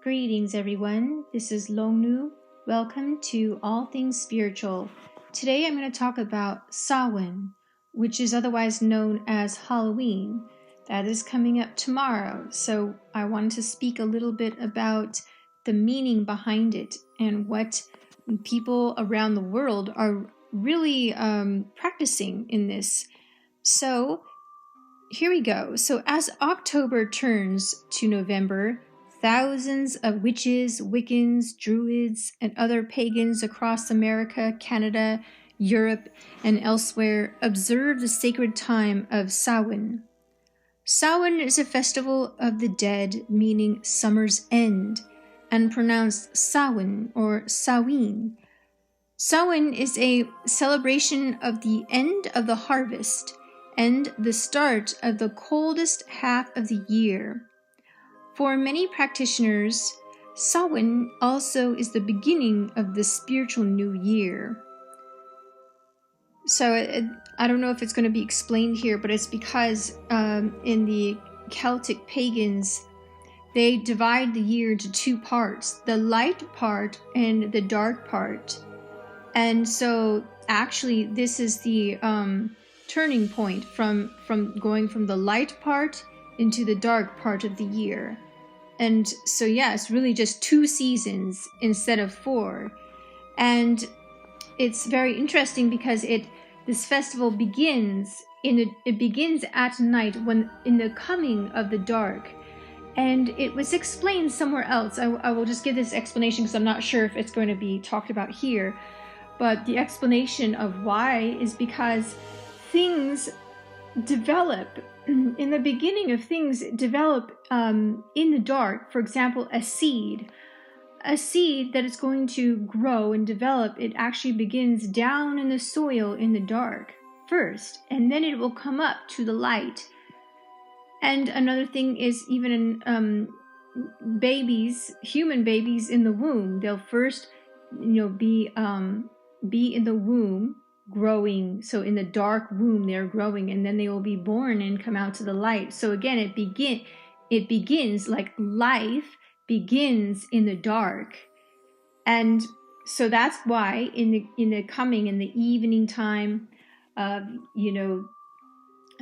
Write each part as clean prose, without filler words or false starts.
Greetings, everyone. This is Longnu. Welcome to All Things Spiritual. Today I'm going to talk about Samhain, which is otherwise known as Halloween. That is coming up tomorrow. So I wanted to speak a little bit about the meaning behind it and what people around the world are really practicing in this. So here we go. So as October turns to November, thousands of witches, Wiccans, Druids, and other pagans across America, Canada, Europe, and elsewhere observe the sacred time of Samhain. Samhain is a festival of the dead, meaning summer's end, and pronounced Samhain or Samhain. Samhain is a celebration of the end of the harvest and the start of the coldest half of the year. For many practitioners, Samhain also is the beginning of the spiritual new year. So I don't know if it's going to be explained here, but it's because in the Celtic pagans, they divide the year into two parts, the light part and the dark part. And so actually this is the turning point from going from the light part into the dark part of the year. And so it's really just 2 seasons instead of 4. And it's very interesting because this festival begins at night, when in the coming of the dark. And it was explained somewhere else. I will just give this explanation because I'm not sure if it's going to be talked about here. But the explanation of why is because things develop in the beginning of things develop in the dark. For example, a seed that is going to grow and develop, it actually begins down in the soil in the dark first, and then it will come up to the light. And another thing is even in human babies in the womb, they'll first be in the womb growing. So in the dark womb they're growing, and then they will be born and come out to the light. So again, it begins like life begins in the dark. And so that's why in the evening time of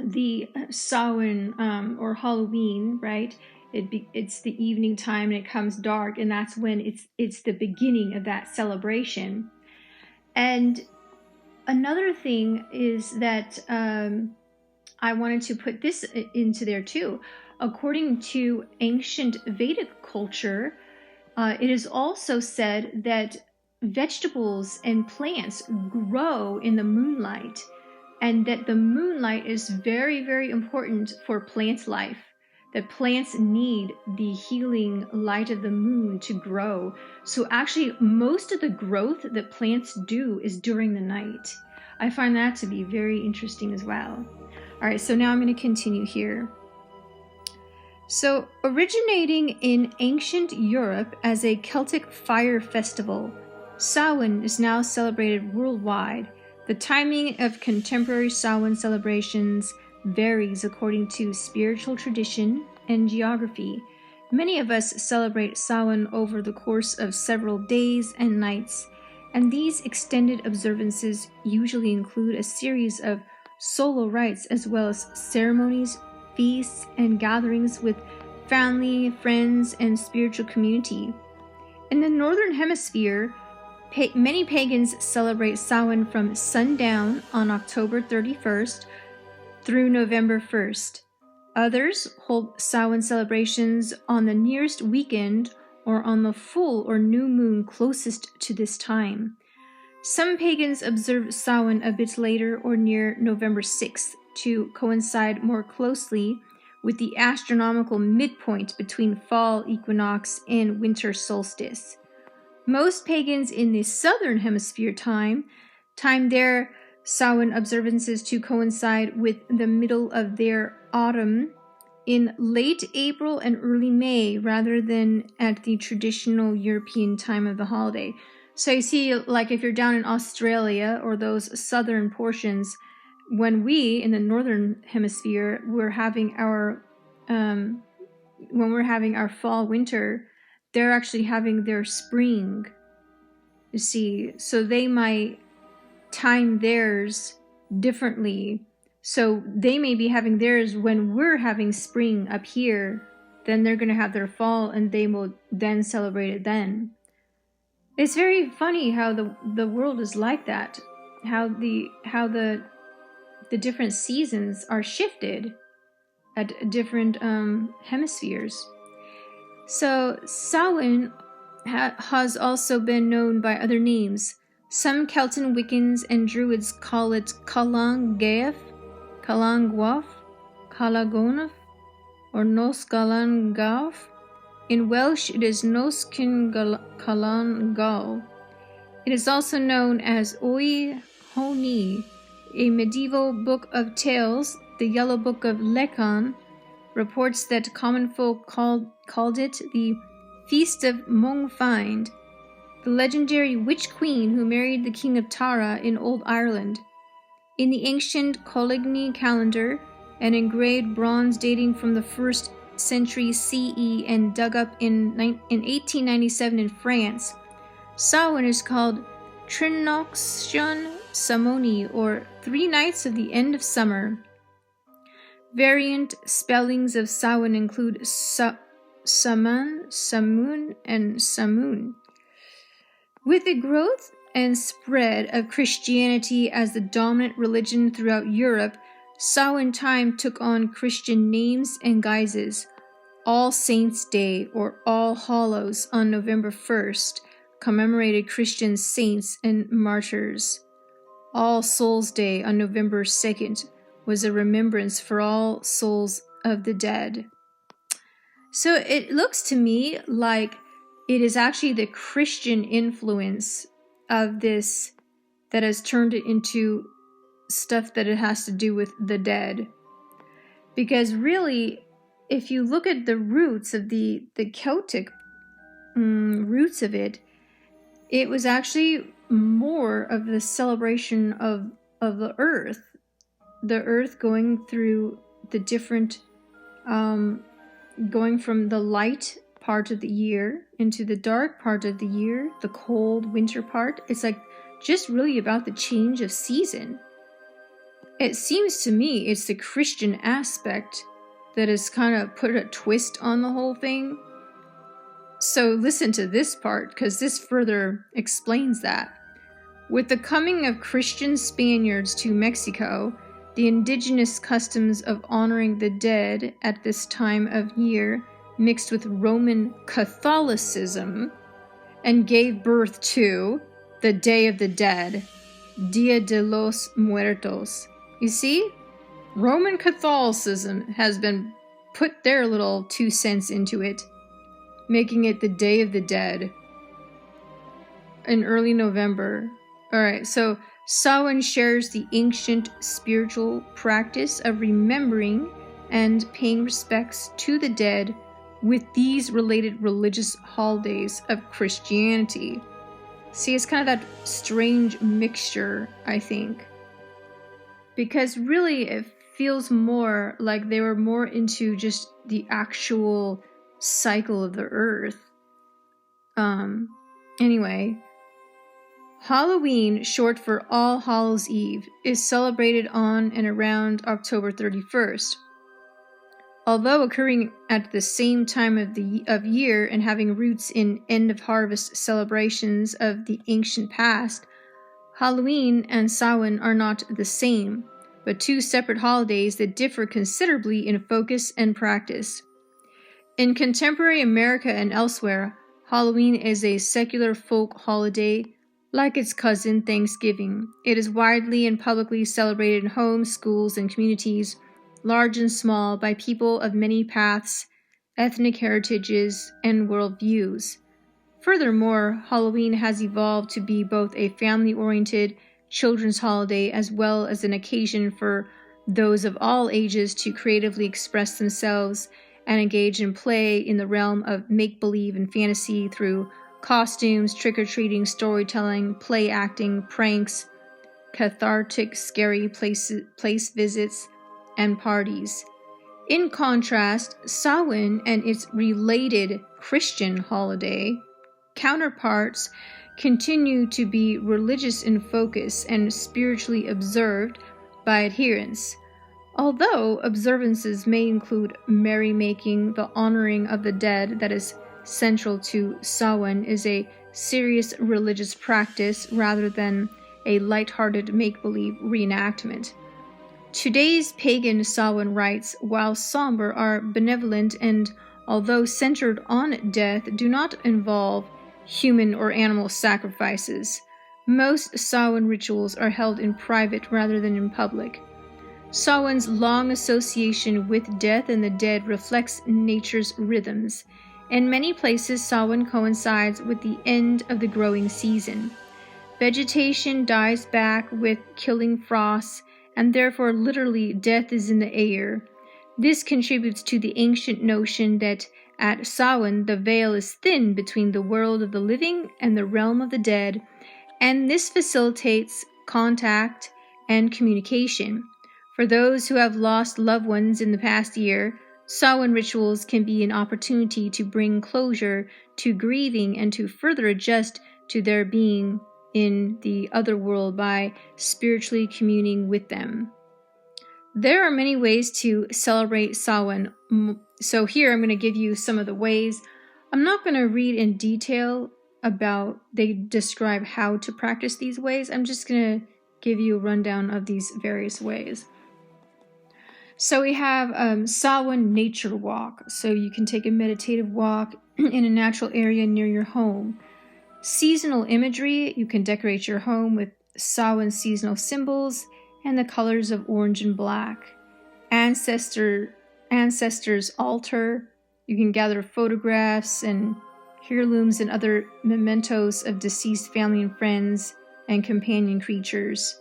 the Samhain or Halloween, right? It's the evening time and it comes dark, and that's when it's the beginning of that celebration. And another thing is that I wanted to put this into there too. According to ancient Vedic culture, it is also said that vegetables and plants grow in the moonlight, and that the moonlight is very, very important for plant life. That plants need the healing light of the moon to grow. So actually, most of the growth that plants do is during the night. I find that to be very interesting as well. All right, so now I'm going to continue here. So originating in ancient Europe as a Celtic fire festival, Samhain is now celebrated worldwide. The timing of contemporary Samhain celebrations varies according to spiritual tradition and geography. Many of us celebrate Samhain over the course of several days and nights, and these extended observances usually include a series of solo rites as well as ceremonies, feasts, and gatherings with family, friends, and spiritual community. In the Northern Hemisphere, many pagans celebrate Samhain from sundown on October 31st through November 1st. Others hold Samhain celebrations on the nearest weekend or on the full or new moon closest to this time. Some pagans observe Samhain a bit later or near November 6th to coincide more closely with the astronomical midpoint between fall equinox and winter solstice. Most pagans in the Southern Hemisphere time their Samhain observances to coincide with the middle of their autumn in late April and early May rather than at the traditional European time of the holiday. So you see, like if you're down in Australia or those southern portions, when we in the Northern Hemisphere we're having our fall winter, they're actually having their spring, you see. So they might time theirs differently. So they may be having theirs when we're having spring up here, then they're going to have their fall, and they will then celebrate it then. It's very funny how the world is like that, how the different seasons are shifted at different hemispheres. So Samhain has also been known by other names. Some Celtic Wiccans and Druids call it Calan Gaeth, Calan Gwaith, Calagonaf, or Nos Galan Gath. In Welsh, it is Nos Cyn Calan Gael. It is also known as O'i Honi. A medieval book of tales, the Yellow Book of Lecan, reports that common folk called it the Feast of Mongfind, the legendary witch queen who married the king of Tara in Old Ireland. In the ancient Coligny calendar, an engraved bronze dating from the 1st century CE and dug up in 1897 in France, Samhain is called Trinoxion Samoni, or 3 nights of the end of summer. Variant spellings of Samhain include Saman, Samun, and Samun. With the growth and spread of Christianity as the dominant religion throughout Europe, Samhain time took on Christian names and guises. All Saints' Day, or All Hallows, on November 1st, commemorated Christian saints and martyrs. All Souls' Day on November 2nd was a remembrance for all souls of the dead. So it looks to me like it is actually the Christian influence of this that has turned it into stuff that it has to do with the dead. Because really, if you look at the roots of the Celtic roots of it, it was actually more of the celebration of the earth going through the different, going from the light part of the year into the dark part of the year, the cold winter part. It's like just really about the change of season. It seems to me it's the Christian aspect that has kind of put a twist on the whole thing. So listen to this part, because this further explains that. With the coming of Christian Spaniards to Mexico, the indigenous customs of honoring the dead at this time of year mixed with Roman Catholicism and gave birth to the Day of the Dead, Dia de los Muertos. You see, Roman Catholicism has been put their little 2 cents into it, making it the Day of the Dead in early November. Alright, so Samhain shares the ancient spiritual practice of remembering and paying respects to the dead with these related religious holidays of Christianity. See, it's kind of that strange mixture, I think. Because really it feels more like they were more into just the actual cycle of the earth. Anyway, Halloween, short for All Hallows Eve, is celebrated on and around October 31st. Although occurring at the same time of year and having roots in end-of-harvest celebrations of the ancient past, Halloween and Samhain are not the same, but 2 separate holidays that differ considerably in focus and practice. In contemporary America and elsewhere, Halloween is a secular folk holiday like its cousin Thanksgiving. It is widely and publicly celebrated in homes, schools, and communities, large and small, by people of many paths, ethnic heritages, and worldviews. Furthermore, Halloween has evolved to be both a family-oriented children's holiday as well as an occasion for those of all ages to creatively express themselves and engage in play in the realm of make-believe and fantasy through costumes, trick-or-treating, storytelling, play acting, pranks, cathartic, scary place visits, and parties. In contrast, Samhain and its related Christian holiday, counterparts continue to be religious in focus and spiritually observed by adherents. Although observances may include merrymaking, the honoring of the dead that is central to Samhain is a serious religious practice rather than a light-hearted make-believe reenactment. Today's pagan Samhain rites, while somber, are benevolent and, although centered on death, do not involve human or animal sacrifices. Most Samhain rituals are held in private rather than in public. Samhain's long association with death and the dead reflects nature's rhythms. In many places, Samhain coincides with the end of the growing season. Vegetation dies back with killing frosts, and therefore literally death is in the air. This contributes to the ancient notion that at Samhain the veil is thin between the world of the living and the realm of the dead, and this facilitates contact and communication. For those who have lost loved ones in the past year, Samhain rituals can be an opportunity to bring closure to grieving and to further adjust to their being in the other world by spiritually communing with them. There are many ways to celebrate Samhain, so here I'm going to give you some of the ways. I'm not going to read in detail they describe how to practice these ways. I'm just going to give you a rundown of these various ways. So we have Samhain nature walk. So you can take a meditative walk in a natural area near your home. Seasonal imagery, you can decorate your home with Samhain seasonal symbols and the colors of orange and black. Ancestors' altar, you can gather photographs and heirlooms and other mementos of deceased family and friends and companion creatures.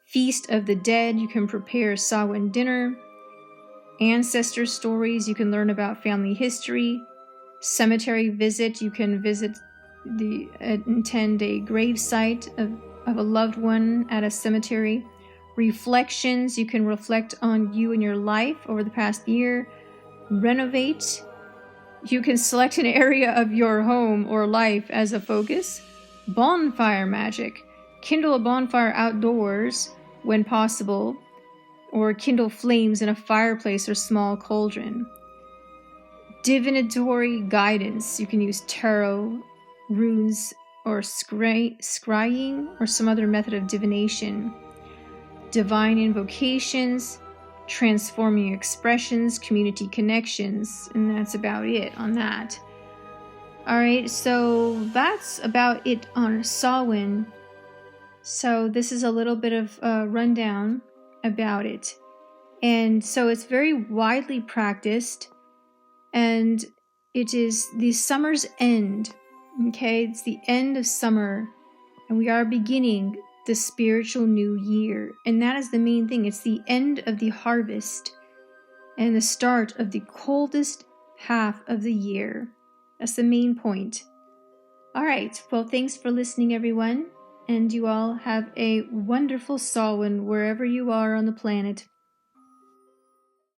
Feast of the Dead, you can prepare Samhain dinner. Ancestor stories, you can learn about family history. Cemetery visit, you can attend a grave site of a loved one at a cemetery. Reflections, you can reflect on you and your life over the past year. Renovate, you can select an area of your home or life as a focus. Bonfire magic, kindle a bonfire outdoors when possible, or kindle flames in a fireplace or small cauldron. Divinatory guidance, you can use tarot, runes, or scrying, or some other method of divination. Divine invocations, transforming expressions, community connections, and that's about it on that. Alright, so that's about it on Samhain. So this is a little bit of a rundown about it. And so it's very widely practiced, and it is the summer's end. Okay, it's the end of summer, and we are beginning the spiritual new year. And that is the main thing. It's the end of the harvest and the start of the coldest half of the year. That's the main point. All right, well, thanks for listening, everyone. And you all have a wonderful Samhain wherever you are on the planet.